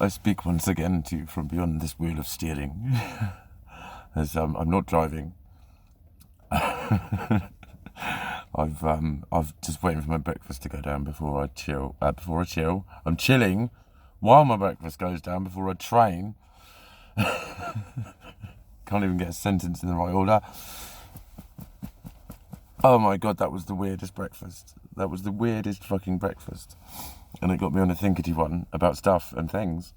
I speak once again to you from beyond this wheel of steering, as I'm not driving. I've just waiting for my breakfast to go down before I chill. I'm chilling while my breakfast goes down before I train. Can't even get a sentence in the right order. Oh my god, that was the weirdest breakfast. That was the weirdest fucking breakfast. And it got me on a thinkety one about stuff and things.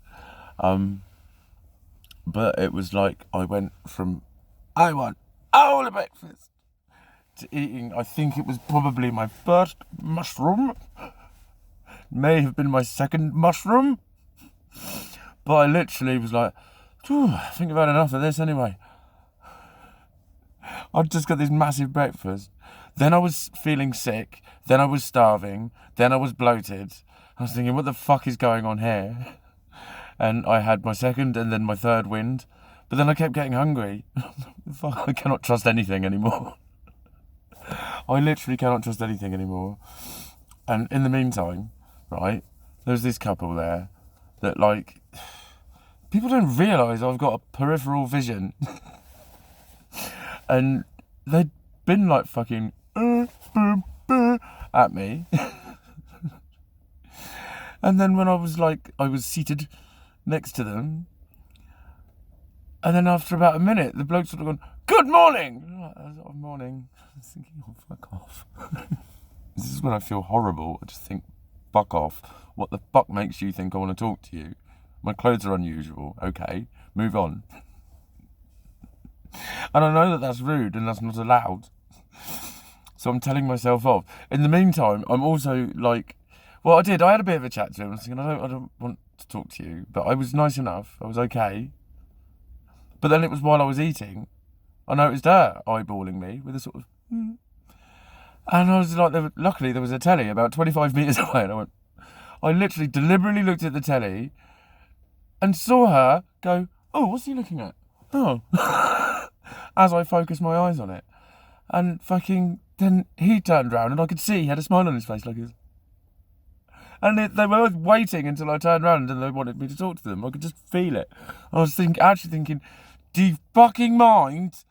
But it was like I went from, I want all the breakfast, to eating, I think it was probably my first mushroom. May have been my second mushroom. But I literally was like, I think I've had enough of this anyway. I'd just got this massive breakfast. Then I was feeling sick. Then I was starving. Then I was bloated. I was thinking, what the fuck is going on here? And I had my second and then my third wind. But then I kept getting hungry. Fuck, I cannot trust anything anymore. I literally cannot trust anything anymore. And in the meantime, right, there's this couple there that, like, people don't realise I've got a peripheral vision. And they'd been like fucking at me. And then when I was seated next to them, and then after about a minute, the bloke sort of gone, "Good morning!" Good morning. I was thinking, oh, fuck off. This is when I feel horrible. I just think, fuck off. What the fuck makes you think I want to talk to you? My clothes are unusual. Okay, move on. And I know that that's rude and that's not allowed. So I'm telling myself off. In the meantime, I'm also like, well, I had a bit of a chat to him. I was thinking, I don't want to talk to you. But I was nice enough. I was okay. But then it was while I was eating, I noticed her eyeballing me with a sort of, And I was like, luckily there was a telly about 25 metres away. And I literally deliberately looked at the telly and saw her go, oh, what's he looking at? Oh. As I focused my eyes on it. And fucking, then he turned around and I could see he had a smile on his face like this. And they were waiting until I turned around and they wanted me to talk to them. I could just feel it. I was actually thinking, do you fucking mind?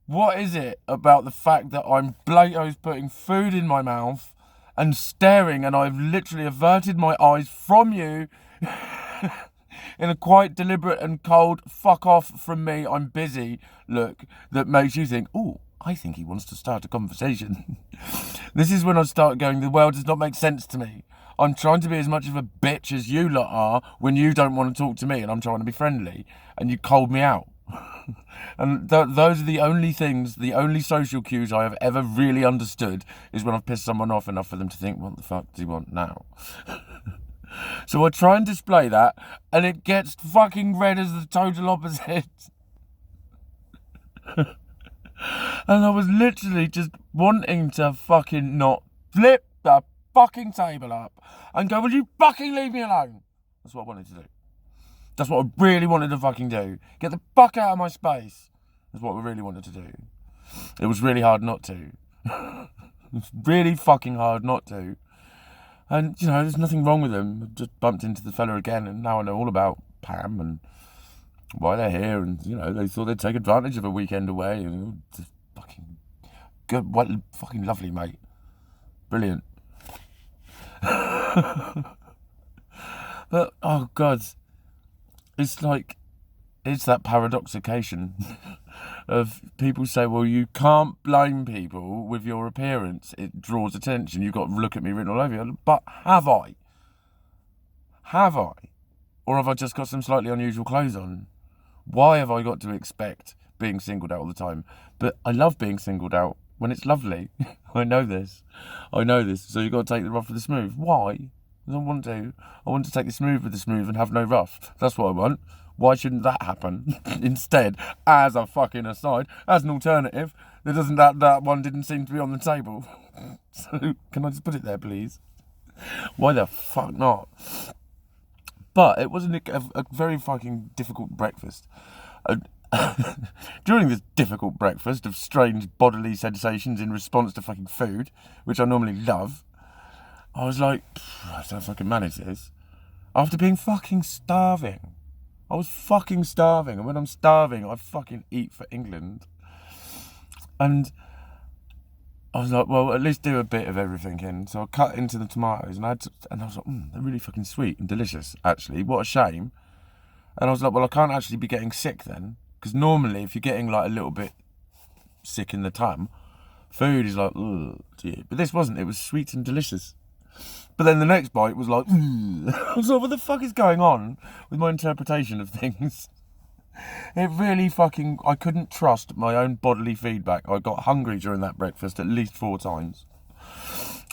What is it about the fact that I'm Blato's putting food in my mouth and staring and I've literally averted my eyes from you in a quite deliberate and cold fuck off from me, I'm busy look that makes you think, oh, I think he wants to start a conversation. This is when I start going, the world does not make sense to me. I'm trying to be as much of a bitch as you lot are when you don't want to talk to me and I'm trying to be friendly and you cold me out. And those are the only things, the only social cues I have ever really understood is when I've pissed someone off enough for them to think, what the fuck do you want now? So I try and display that, and it gets fucking read as the total opposite. And I was literally just wanting to fucking not flip the fucking table up and go, will you fucking leave me alone? That's what I wanted to do. That's what I really wanted to fucking do. Get the fuck out of my space. That's what I really wanted to do. It was really hard not to. It was really fucking hard not to. And, you know, there's nothing wrong with them. I just bumped into the fella again and now I know all about Pam and why they're here. And, you know, they thought they'd take advantage of a weekend away. And just fucking good. What fucking lovely, mate. Brilliant. But, oh, God. It's like, it's that paradoxication of people say, well, you can't blame people with your appearance. It draws attention. You've got to look at me written all over you. But have I? Have I? Or have I just got some slightly unusual clothes on? Why have I got to expect being singled out all the time? But I love being singled out when it's lovely. I know this. So you've got to take the rough with the smooth. Why? I don't want to. I want to take the smooth with the smooth and have no rough. That's what I want. Why shouldn't that happen? Instead, as a fucking aside, as an alternative, that one didn't seem to be on the table. So, can I just put it there, please? Why the fuck not? But it wasn't a very fucking difficult breakfast. During this difficult breakfast of strange bodily sensations in response to fucking food, which I normally love, I was like, I don't fucking manage this. After being fucking starving. I was fucking starving. And when I'm starving, I fucking eat for England. And I was like, well, at least do a bit of everything in. So I cut into the tomatoes and I was like, they're really fucking sweet and delicious, actually. What a shame. And I was like, well, I can't actually be getting sick then. Because normally, if you're getting like a little bit sick in the tum, food is like, ugh, dear. But this wasn't. It was sweet and delicious. But then the next bite was like, I was like, what the fuck is going on with my interpretation of things? It really fucking... I couldn't trust my own bodily feedback. I got hungry during that breakfast at least 4 times.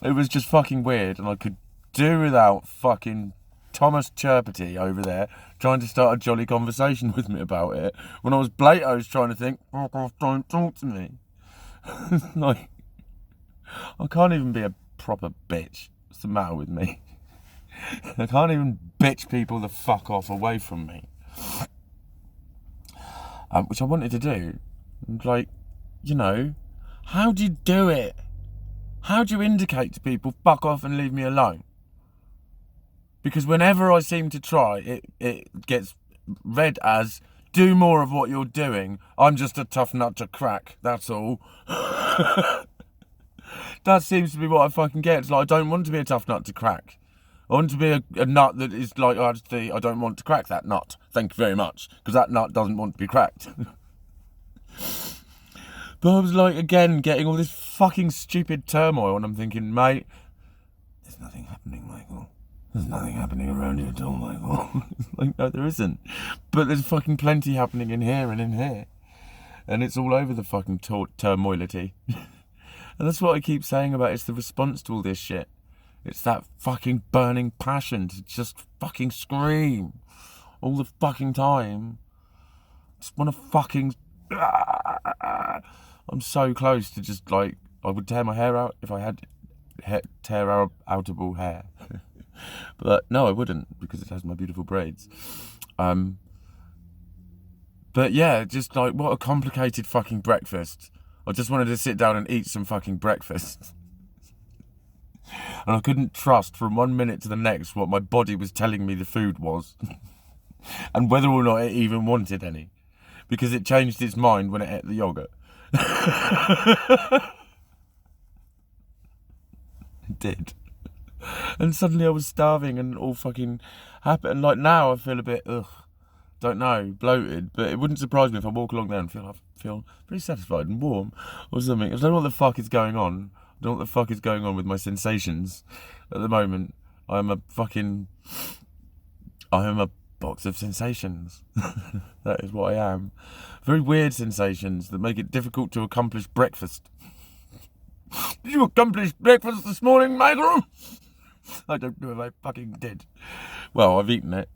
It was just fucking weird, and I could do without fucking Thomas Chirpity over there trying to start a jolly conversation with me about it when I was Blato's trying to think, don't talk to me. Like, I can't even be a proper bitch. What's the matter with me? I can't even bitch people the fuck off away from me. Which I wanted to do. And like, you know, how do you do it? How do you indicate to people, fuck off and leave me alone? Because whenever I seem to try, it gets read as, do more of what you're doing. I'm just a tough nut to crack, that's all. That seems to be what I fucking get. It's like, I don't want to be a tough nut to crack. I want to be a nut that is like, I don't want to crack that nut. Thank you very much. Because that nut doesn't want to be cracked. But I was like, again, getting all this fucking stupid turmoil. And I'm thinking, mate, there's nothing happening, Michael. There's nothing happening around here at all, Michael. Like, no, there isn't. But there's fucking plenty happening in here and in here. And it's all over the fucking turmoility. And that's what I keep saying about it's the response to all this shit. It's that fucking burning passion to just fucking scream all the fucking time. Just want to fucking... I'm so close to just like... I would tear my hair out if I had tear-outable hair. But no, I wouldn't, because it has my beautiful braids. But yeah, just like, what a complicated fucking breakfast. I just wanted to sit down and eat some fucking breakfast. And I couldn't trust from 1 minute to the next what my body was telling me the food was. And whether or not it even wanted any. Because it changed its mind when it ate the yogurt. It did. And suddenly I was starving and all fucking happy. And like now I feel a bit, don't know, bloated. But it wouldn't surprise me if I walk along there and feel pretty satisfied and warm or something. I don't know what the fuck is going on. I don't know what the fuck is going on with my sensations at the moment. I am a box of sensations. That is what I am. Very weird sensations that make it difficult to accomplish breakfast. Did you accomplish breakfast this morning, Michael? I don't know if I fucking did. Well, I've eaten it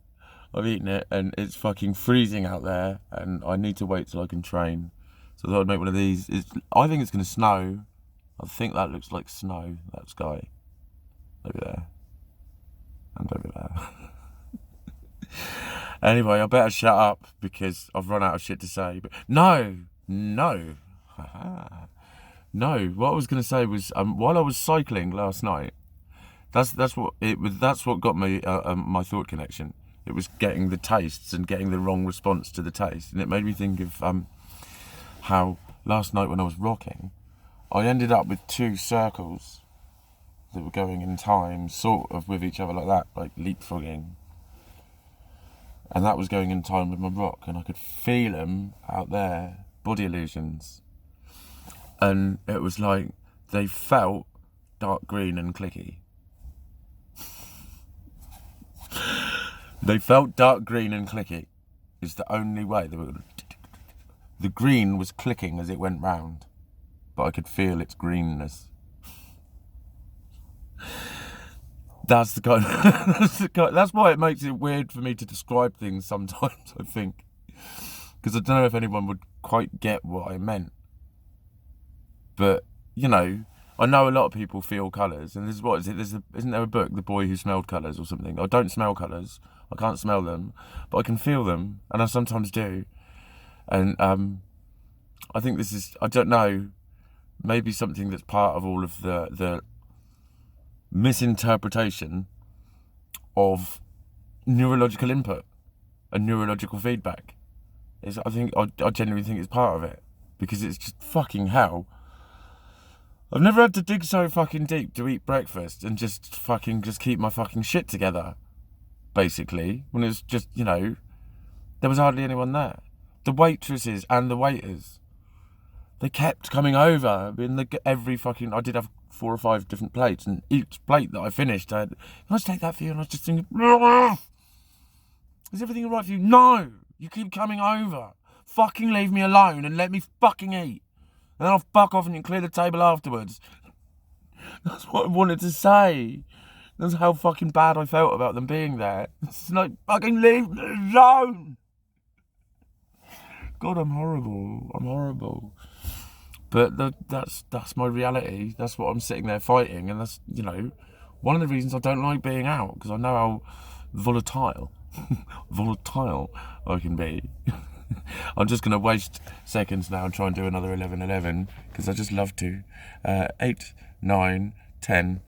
and it's fucking freezing out there and I need to wait till I can train. So I thought I'd make one of these. I think it's going to snow. I think that looks like snow, that sky. Over there. And over there. Anyway, I better shut up because I've run out of shit to say. But no. No, what I was going to say was, while I was cycling last night, that's what got me my thought connection. It was getting the tastes and getting the wrong response to the taste, and it made me think of how last night when I was rocking, I ended up with 2 circles that were going in time, sort of with each other like that, like leapfrogging, and that was going in time with my rock, and I could feel them out there, body illusions. And it was like, they felt dark green and clicky. They felt dark green and clicky. Is the only way. They were. The green was clicking as it went round, but I could feel its greenness. That's the kind. That's why it makes it weird for me to describe things sometimes, I think. Because I don't know if anyone would quite get what I meant. But, you know, I know a lot of people feel colours, and isn't there a book, The Boy Who Smelled Colours or something? I don't smell colours, I can't smell them, but I can feel them, and I sometimes do. And I think this is, I don't know, maybe something that's part of all of the misinterpretation of neurological input and neurological feedback. I genuinely think it's part of it, because it's just fucking hell. I've never had to dig so fucking deep to eat breakfast and just keep my fucking shit together, basically, when it's just, there was hardly anyone there. The waitresses and the waiters, they kept coming over. I did have 4 or 5 different plates, and each plate that I finished, I had, "Can I just take that for you?" And I was just thinking, "Is everything all right for you?" "No, you keep coming over. Fucking leave me alone and let me fucking eat. And then I'll fuck off and you can clear the table afterwards." That's what I wanted to say. That's how fucking bad I felt about them being there. It's like, fucking leave me alone. God, I'm horrible. But that's my reality. That's what I'm sitting there fighting. And that's, one of the reasons I don't like being out, because I know how volatile I can be. I'm just going to waste seconds now and try and do another 11:11, because I just love to. 8, 9, 10.